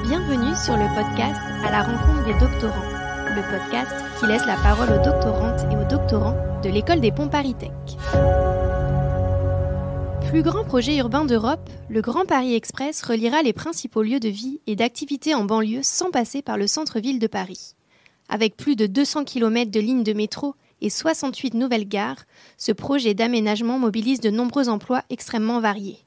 Bienvenue sur le podcast À la rencontre des doctorants, le podcast qui laisse la parole aux doctorantes et aux doctorants de l'école des Ponts Paris Tech. Plus grand projet urbain d'Europe, le Grand Paris Express reliera les principaux lieux de vie et d'activité en banlieue sans passer par le centre-ville de Paris. Avec plus de 200 km de lignes de métro et 68 nouvelles gares, ce projet d'aménagement mobilise de nombreux emplois extrêmement variés.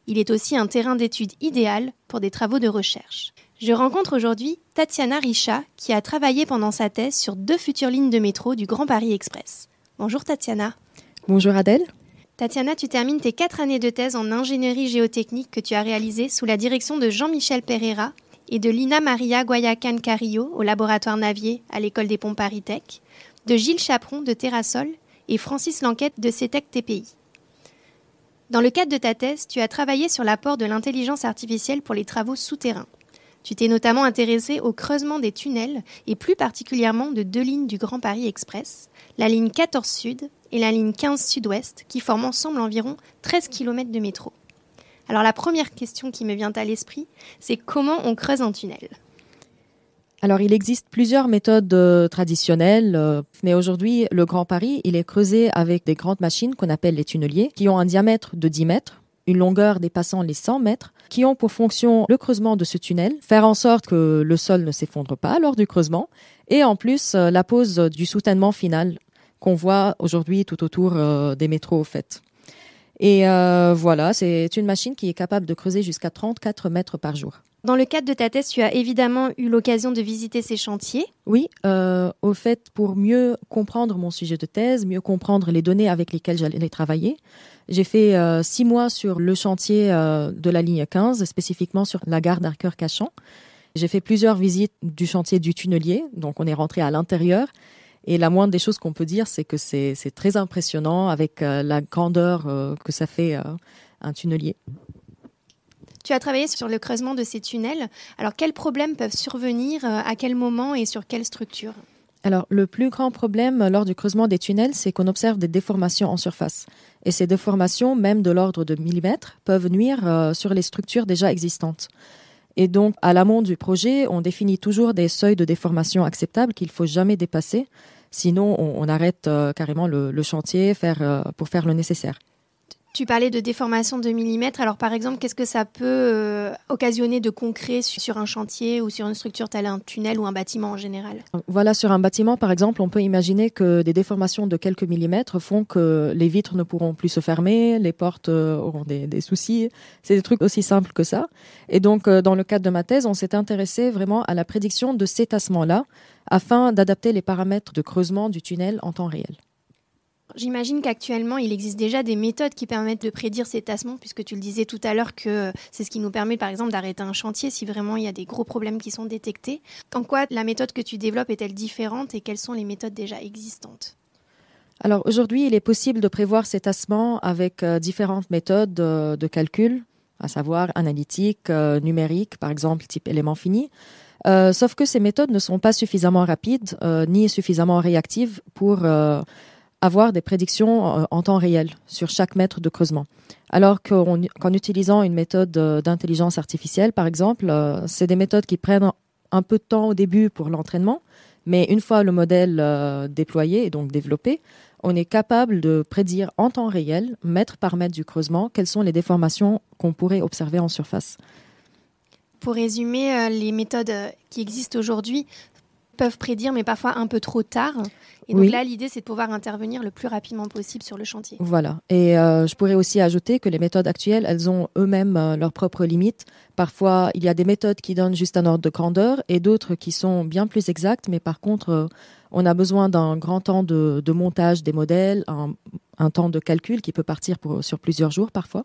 Il est aussi un terrain d'étude idéal pour des travaux de recherche. Je rencontre aujourd'hui Tatiana Richa, qui a travaillé pendant sa thèse sur 2 futures lignes de métro du Grand Paris Express. Bonjour Tatiana. Bonjour Adèle. Tatiana, tu termines tes 4 années de thèse en ingénierie géotechnique que tu as réalisées sous la direction de Jean-Michel Pereira et de Lina Maria Guayacan Carrillo au laboratoire Navier à l'école des Ponts Paris Tech, de Gilles Chaperon de Terrasol et Francis Lanquette de CETEC TPI. Dans le cadre de ta thèse, tu as travaillé sur l'apport de l'intelligence artificielle pour les travaux souterrains. Tu t'es notamment intéressé au creusement des tunnels et plus particulièrement de 2 lignes du Grand Paris Express, la ligne 14 Sud et la ligne 15 Sud-Ouest, qui forment ensemble environ 13 km de métro. Alors la première question qui me vient à l'esprit, c'est comment on creuse un tunnel ? Alors, il existe plusieurs méthodes traditionnelles, mais aujourd'hui, le Grand Paris, il est creusé avec des grandes machines qu'on appelle les tunneliers, qui ont un diamètre de 10 mètres, une longueur dépassant les 100 mètres, qui ont pour fonction le creusement de ce tunnel, faire en sorte que le sol ne s'effondre pas lors du creusement, et en plus, la pose du soutènement final qu'on voit aujourd'hui tout autour des métros, au fait. Et voilà, c'est une machine qui est capable de creuser jusqu'à 34 mètres par jour. Dans le cadre de ta thèse, tu as évidemment eu l'occasion de visiter ces chantiers. Oui, au fait, pour mieux comprendre mon sujet de thèse, mieux comprendre les données avec lesquelles j'allais travailler, j'ai fait 6 mois sur le chantier de la ligne 15, spécifiquement sur la gare d'Arqueur-Cachan. J'ai fait plusieurs visites du chantier du tunnelier, donc on est rentré à l'intérieur. Et la moindre des choses qu'on peut dire, c'est que c'est très impressionnant avec la grandeur que ça fait un tunnelier. Tu as travaillé sur le creusement de ces tunnels. Alors, quels problèmes peuvent survenir, à quel moment et sur quelle structure ? Alors, le plus grand problème lors du creusement des tunnels, c'est qu'on observe des déformations en surface. Et ces déformations, même de l'ordre de millimètres, peuvent nuire sur les structures déjà existantes. Et donc, à l'amont du projet, on définit toujours des seuils de déformation acceptables qu'il ne faut jamais dépasser. Sinon, on arrête carrément le chantier pour faire le nécessaire. Tu parlais de déformation de millimètres. Alors, par exemple, qu'est-ce que ça peut occasionner de concret sur un chantier ou sur une structure telle un tunnel ou un bâtiment en général ? Voilà, sur un bâtiment, par exemple, on peut imaginer que des déformations de quelques millimètres font que les vitres ne pourront plus se fermer, les portes auront des soucis. C'est des trucs aussi simples que ça. Et donc, dans le cadre de ma thèse, on s'est intéressé vraiment à la prédiction de ces tassements-là afin d'adapter les paramètres de creusement du tunnel en temps réel. J'imagine qu'actuellement, il existe déjà des méthodes qui permettent de prédire ces tassements, puisque tu le disais tout à l'heure que c'est ce qui nous permet, par exemple, d'arrêter un chantier si vraiment il y a des gros problèmes qui sont détectés. En quoi la méthode que tu développes est-elle différente et quelles sont les méthodes déjà existantes ? Alors aujourd'hui, il est possible de prévoir ces tassements avec différentes méthodes de calcul, à savoir analytique, numérique, par exemple, type élément fini. Sauf que ces méthodes ne sont pas suffisamment rapides ni suffisamment réactives pour avoir des prédictions en temps réel sur chaque mètre de creusement. Alors qu'en utilisant une méthode d'intelligence artificielle, par exemple, c'est des méthodes qui prennent un peu de temps au début pour l'entraînement, mais une fois le modèle déployé et donc développé, on est capable de prédire en temps réel, mètre par mètre du creusement, quelles sont les déformations qu'on pourrait observer en surface. Pour résumer, les méthodes qui existent aujourd'hui peuvent prédire, mais parfois un peu trop tard. Et donc là, l'idée, c'est de pouvoir intervenir le plus rapidement possible sur le chantier. Voilà. Et je pourrais aussi ajouter que les méthodes actuelles, elles ont eux-mêmes leurs propres limites. Parfois, il y a des méthodes qui donnent juste un ordre de grandeur et d'autres qui sont bien plus exactes. Mais par contre, on a besoin d'un grand temps de montage des modèles, un temps de calcul qui peut partir sur plusieurs jours parfois.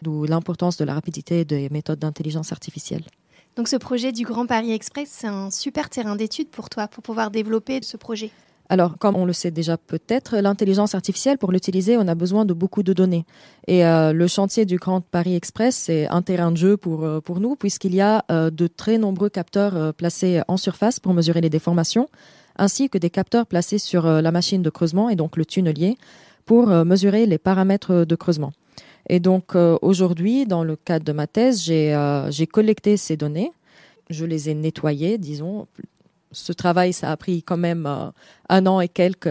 D'où l'importance de la rapidité des méthodes d'intelligence artificielle. Donc ce projet du Grand Paris Express, c'est un super terrain d'étude pour toi, pour pouvoir développer ce projet. Alors, comme on le sait déjà peut-être, l'intelligence artificielle, pour l'utiliser, on a besoin de beaucoup de données. Et le chantier du Grand Paris Express, c'est un terrain de jeu pour nous, puisqu'il y a de très nombreux capteurs placés en surface pour mesurer les déformations, ainsi que des capteurs placés sur la machine de creusement, et donc le tunnelier, pour mesurer les paramètres de creusement. Et donc aujourd'hui, dans le cadre de ma thèse, j'ai collecté ces données je les ai nettoyés, disons. Ce travail, ça a pris quand même 1 an et quelques.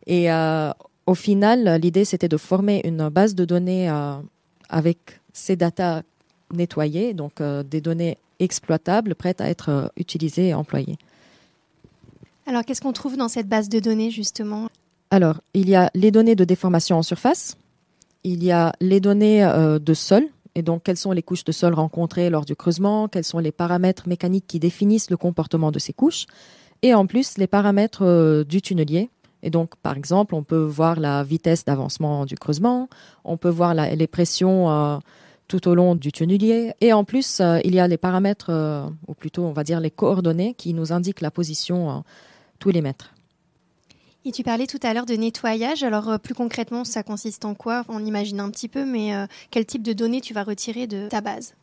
Et au final, l'idée, c'était de former une base de données avec ces datas nettoyées, donc des données exploitables, prêtes à être utilisées et employées. Alors, qu'est-ce qu'on trouve dans cette base de données, justement ? Alors, il y a les données de déformation en surface, il y a les données de sol, et donc quelles sont les couches de sol rencontrées lors du creusement, quels sont les paramètres mécaniques qui définissent le comportement de ces couches, et en plus les paramètres du tunnelier. Et donc, par exemple, on peut voir la vitesse d'avancement du creusement, on peut voir les pressions tout au long du tunnelier, et en plus, il y a les paramètres, ou plutôt on va dire les coordonnées, qui nous indiquent la position tous les mètres. Et tu parlais tout à l'heure de nettoyage. Alors, plus concrètement, ça consiste en quoi ? On imagine un petit peu, mais quel type de données tu vas retirer de ta base ?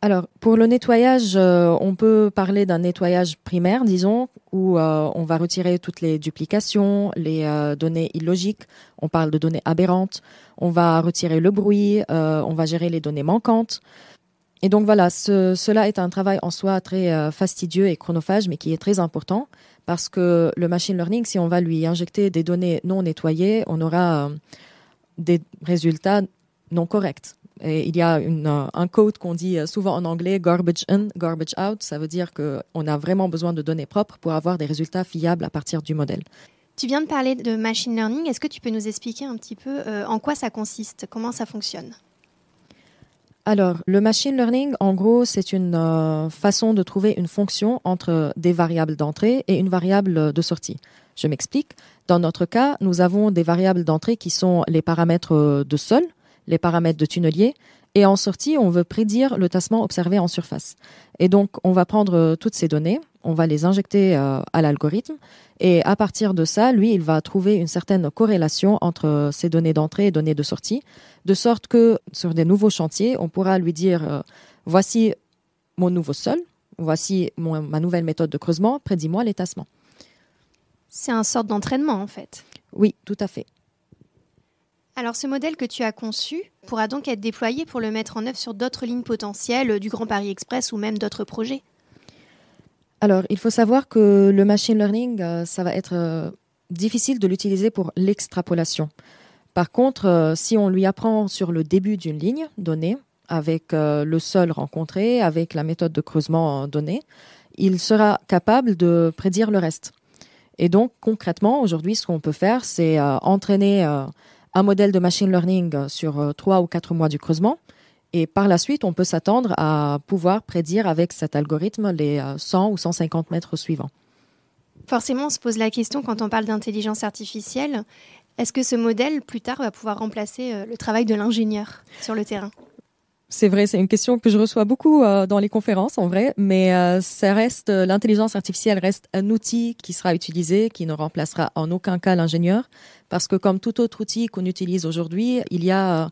Alors, pour le nettoyage, on peut parler d'un nettoyage primaire, disons, où on va retirer toutes les duplications, les données illogiques. On parle de données aberrantes. On va retirer le bruit. On va gérer les données manquantes. Et donc voilà, cela est un travail en soi très fastidieux et chronophage, mais qui est très important parce que le machine learning, si on va lui injecter des données non nettoyées, on aura des résultats non corrects. Et il y a un code qu'on dit souvent en anglais, garbage in, garbage out. Ça veut dire qu'on a vraiment besoin de données propres pour avoir des résultats fiables à partir du modèle. Tu viens de parler de machine learning. Est-ce que tu peux nous expliquer un petit peu en quoi ça consiste ? Comment ça fonctionne ? Alors, le machine learning, en gros, c'est une façon de trouver une fonction entre des variables d'entrée et une variable de sortie. Je m'explique. Dans notre cas, nous avons des variables d'entrée qui sont les paramètres de sol, les paramètres de tunnelier, et en sortie, on veut prédire le tassement observé en surface. Et donc, on va prendre toutes ces données, on va les injecter à l'algorithme, et à partir de ça, lui, il va trouver une certaine corrélation entre ces données d'entrée et données de sortie, de sorte que sur des nouveaux chantiers, on pourra lui dire voici mon nouveau sol, voici ma nouvelle méthode de creusement, prédis-moi les tassements. C'est un sorte d'entraînement, en fait. Oui, tout à fait. Alors, ce modèle que tu as conçu pourra donc être déployé pour le mettre en œuvre sur d'autres lignes potentielles du Grand Paris Express ou même d'autres projets. Alors, il faut savoir que le machine learning, ça va être difficile de l'utiliser pour l'extrapolation. Par contre, si on lui apprend sur le début d'une ligne donnée, avec le sol rencontré, avec la méthode de creusement donnée, il sera capable de prédire le reste. Et donc, concrètement, aujourd'hui, ce qu'on peut faire, c'est entraîner un modèle de machine learning sur 3 ou 4 mois du creusement. Et par la suite, on peut s'attendre à pouvoir prédire avec cet algorithme les 100 ou 150 mètres suivants. Forcément, on se pose la question quand on parle d'intelligence artificielle, est-ce que ce modèle, plus tard, va pouvoir remplacer le travail de l'ingénieur sur le terrain ? C'est vrai, c'est une question que je reçois beaucoup dans les conférences, en vrai, mais l'intelligence artificielle reste un outil qui sera utilisé, qui ne remplacera en aucun cas l'ingénieur, parce que comme tout autre outil qu'on utilise aujourd'hui, il y a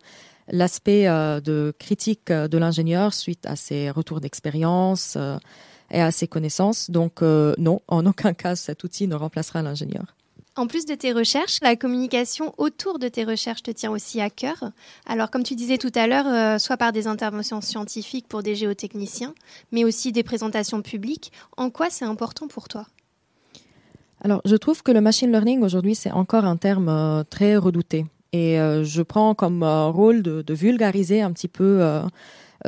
l'aspect de critique de l'ingénieur suite à ses retours d'expérience et à ses connaissances. Donc non, en aucun cas cet outil ne remplacera l'ingénieur. En plus de tes recherches, la communication autour de tes recherches te tient aussi à cœur. Alors, comme tu disais tout à l'heure, soit par des interventions scientifiques pour des géotechniciens, mais aussi des présentations publiques. En quoi c'est important pour toi ? Alors, je trouve que le machine learning aujourd'hui, c'est encore un terme très redouté. Et je prends comme rôle de vulgariser un petit peu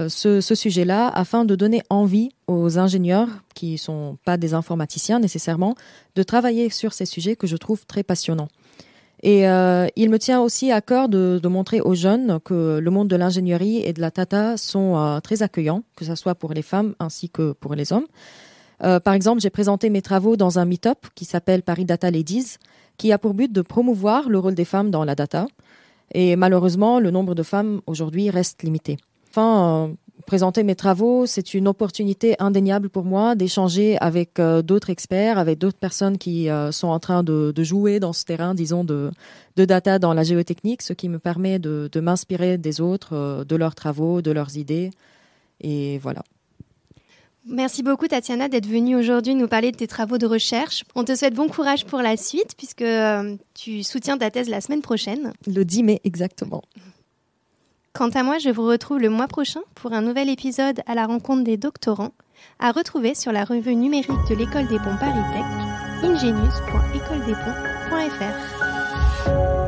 ce sujet-là afin de donner envie aux ingénieurs, qui ne sont pas des informaticiens nécessairement, de travailler sur ces sujets que je trouve très passionnants. Et il me tient aussi à cœur de montrer aux jeunes que le monde de l'ingénierie et de la data sont très accueillants, que ce soit pour les femmes ainsi que pour les hommes. Par exemple, j'ai présenté mes travaux dans un meet-up qui s'appelle Paris Data Ladies, qui a pour but de promouvoir le rôle des femmes dans la data. Et malheureusement, le nombre de femmes aujourd'hui reste limité. Enfin, présenter mes travaux, c'est une opportunité indéniable pour moi d'échanger avec d'autres experts, avec d'autres personnes qui sont en train de jouer dans ce terrain, disons, de data dans la géotechnique, ce qui me permet de m'inspirer des autres, de leurs travaux, de leurs idées. Et voilà. Merci beaucoup Tatiana d'être venue aujourd'hui nous parler de tes travaux de recherche. On te souhaite bon courage pour la suite puisque tu soutiens ta thèse la semaine prochaine. Le 10 mai exactement. Quant à moi, je vous retrouve le mois prochain pour un nouvel épisode à la rencontre des doctorants, à retrouver sur la revue numérique de l'École des Ponts ParisTech, ingenius.écoledesponts.fr.